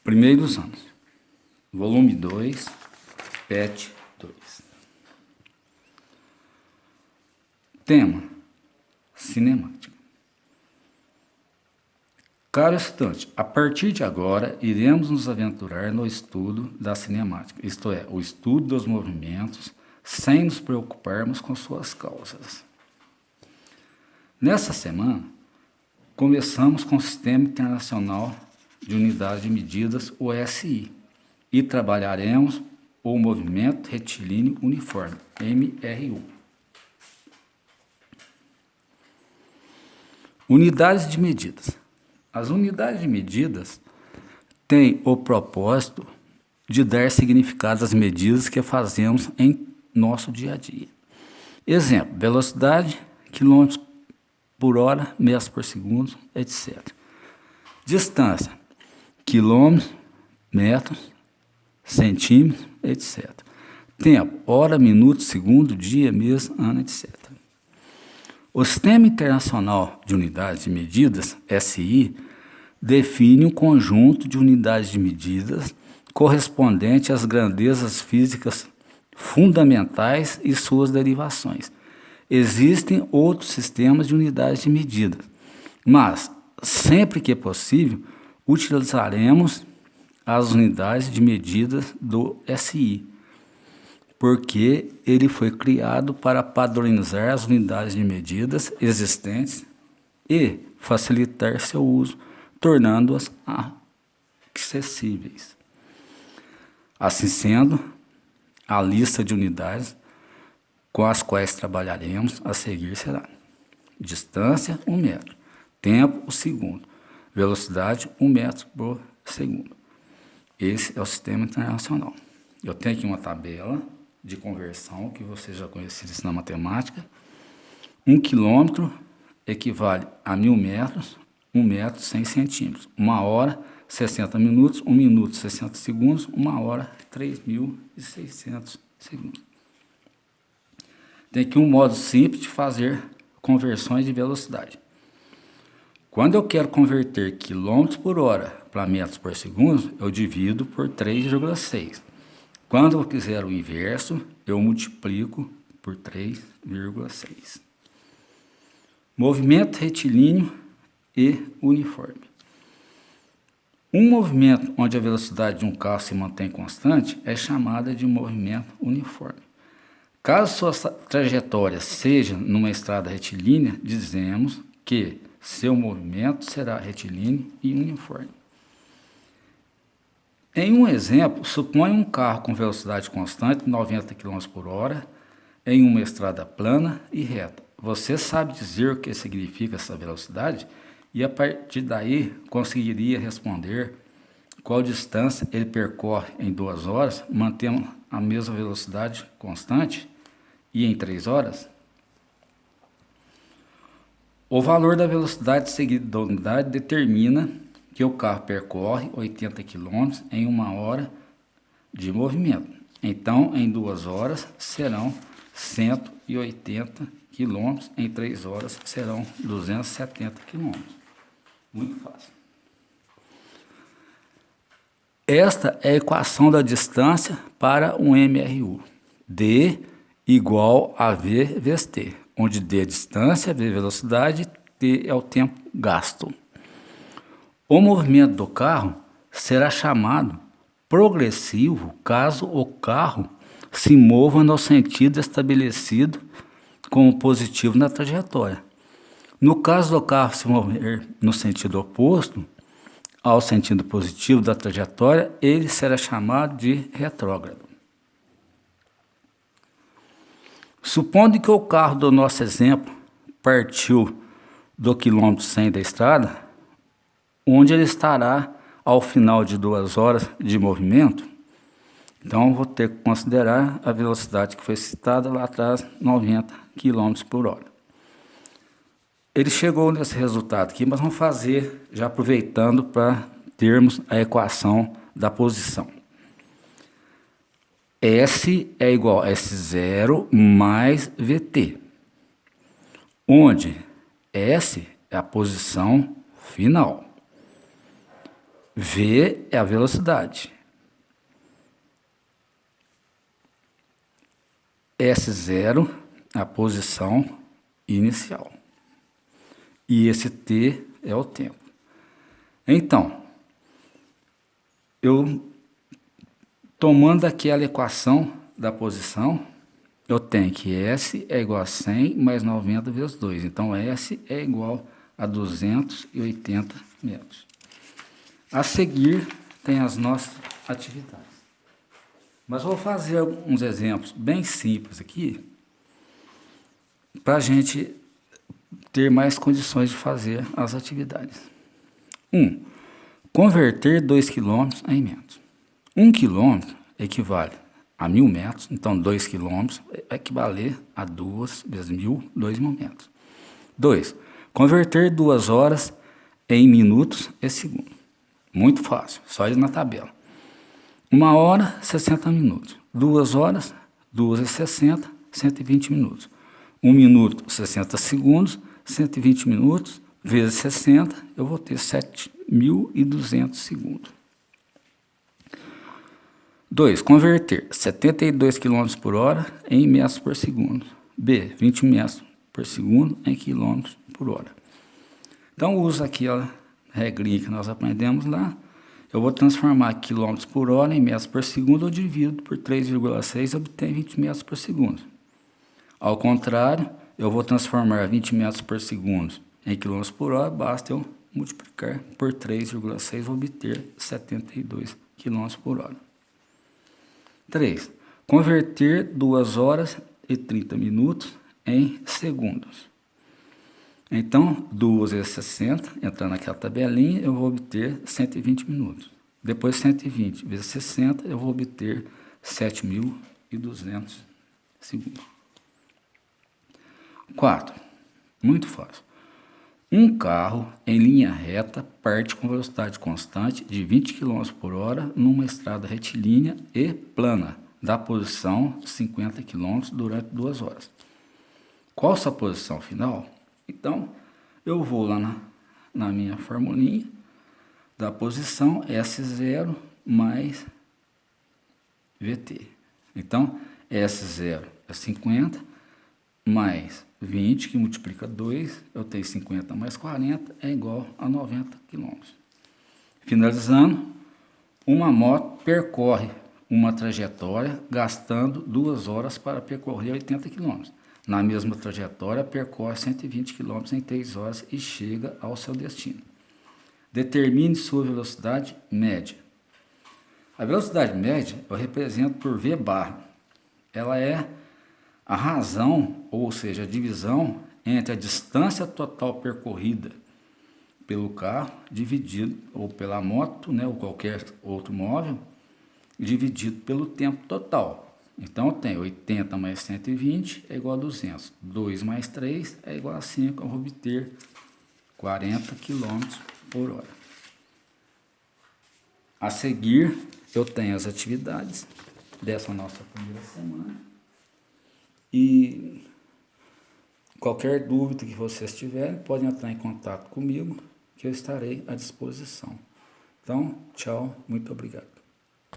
Primeiros anos. Volume 2, PET 2. Tema: cinemática. Caro estudante, a partir de agora iremos nos aventurar no estudo da cinemática, isto é, o estudo dos movimentos, sem nos preocuparmos com suas causas. Nessa semana, começamos com o Sistema Internacional de Unidades de Medidas, o SI, e trabalharemos o Movimento Retilíneo Uniforme, MRU. Unidades de medidas. As unidades de medidas têm o propósito de dar significado às medidas que fazemos em nosso dia a dia. Exemplo: velocidade, quilômetros por hora, metros por segundo, etc. Distância: quilômetros, metros, centímetros, etc. Tempo: hora, minuto, segundo, dia, mês, ano, etc. O Sistema Internacional de Unidades de Medidas, SI, define um conjunto de unidades de medidas correspondente às grandezas físicas fundamentais e suas derivações. Existem outros sistemas de unidades de medida, mas, sempre que possível, utilizaremos as unidades de medida do SI, porque ele foi criado para padronizar as unidades de medidas existentes e facilitar seu uso, tornando-as acessíveis. Assim sendo, a lista de unidades com as quais trabalharemos a seguir será: distância, 1 metro; tempo, o segundo; velocidade, 1 metro por segundo. Esse é o Sistema Internacional. Eu tenho aqui uma tabela de conversão, que você já conhece isso na matemática. 1 quilômetro equivale a 1000 metros, 1 metro, 100 centímetros. 1 hora, 60 minutos, 1 minuto, 60 segundos, 1 hora, 3.600 segundos. Tem aqui um modo simples de fazer conversões de velocidade. Quando eu quero converter quilômetros por hora para metros por segundo, eu divido por 3,6. Quando eu quiser o inverso, eu multiplico por 3,6. Movimento retilíneo e uniforme. Um movimento onde a velocidade de um carro se mantém constante é chamada de movimento uniforme. Caso sua trajetória seja numa estrada retilínea, dizemos que seu movimento será retilíneo e uniforme. Em um exemplo, suponha um carro com velocidade constante, 90 km por hora, em uma estrada plana e reta. Você sabe dizer o que significa essa velocidade? E a partir daí conseguiria responder qual distância ele percorre em 2 horas, mantendo a mesma velocidade constante, e em 3 horas? O valor da velocidade seguida da unidade determina que o carro percorre 80 km em 1 hora de movimento. Então, em 2 horas serão 180 km, em 3 horas serão 270 km. Muito fácil. Esta é a equação da distância para um MRU. D igual a V vezes T, onde D é a distância, V é a velocidade, T é o tempo gasto. O movimento do carro será chamado progressivo caso o carro se mova no sentido estabelecido como positivo na trajetória. No caso do carro se mover no sentido oposto ao sentido positivo da trajetória, ele será chamado de retrógrado. Supondo que o carro do nosso exemplo partiu do quilômetro 100 da estrada, onde ele estará ao final de 2 horas de movimento, então vou ter que considerar a velocidade que foi citada lá atrás, 90 km por hora. Ele chegou nesse resultado aqui, mas vamos fazer, já aproveitando para termos a equação da posição. S é igual a S0 mais VT, onde S é a posição final. V é a velocidade. S0, a posição inicial. E esse T é o tempo. Então, eu tomando aquela equação da posição, eu tenho que S é igual a 100 mais 90 vezes 2. Então, S é igual a 280 metros. A seguir, tem as nossas atividades. Mas vou fazer uns exemplos bem simples aqui, para a gente ter mais condições de fazer as atividades. 1. Converter 2 km em metros. 1 km equivale a 1.000 metros, então 2 km vai equivaler a 2 vezes 1.000, 2.000 metros. 2. Converter 2 horas em minutos e segundos. Muito fácil, só ir na tabela. 1 hora, 60 minutos. 2 horas, 2 vezes 60, 120 minutos. 1 minuto, 60 segundos, 120 minutos, vezes 60, eu vou ter 7.200 segundos. 2. Converter 72 km por hora em metros por segundo. B. 20 metros por segundo em km por hora. Então, uso aquela regrinha que nós aprendemos lá. Eu vou transformar km por hora em metros por segundo, eu divido por 3,6 e obtenho 20 metros por segundo. Ao contrário, eu vou transformar 20 metros por segundo em km por hora, basta eu multiplicar por 3,6 e obter 72 km por hora. 3. Converter 2 horas e 30 minutos em segundos. Então, 2 vezes 60, entrando naquela tabelinha, eu vou obter 120 minutos. Depois, 120 vezes 60, eu vou obter 7.200 segundos. 4. Muito fácil. Um carro em linha reta parte com velocidade constante de 20 km por hora numa estrada retilínea e plana, da posição 50 km durante 2 horas. Qual a sua posição final? Então, eu vou lá na minha formulinha da posição S0 mais VT. Então, S0 é 50 mais 20, que multiplica 2, eu tenho 50 mais 40, é igual a 90 km. Finalizando, uma moto percorre uma trajetória gastando 2 horas para percorrer 80 km. Na mesma trajetória, percorre 120 km em 3 horas e chega ao seu destino. Determine sua velocidade média. A velocidade média eu represento por V barra. Ela é a razão, ou seja, a divisão entre a distância total percorrida pelo carro, dividido, ou pela moto, né, ou qualquer outro móvel, dividido pelo tempo total. Então, eu tenho 80 mais 120 é igual a 200. 2 mais 3 é igual a 5, eu vou obter 40 km por hora. A seguir, eu tenho as atividades dessa nossa primeira semana. E qualquer dúvida que vocês tiverem, podem entrar em contato comigo, que eu estarei à disposição. Então, tchau, muito obrigado.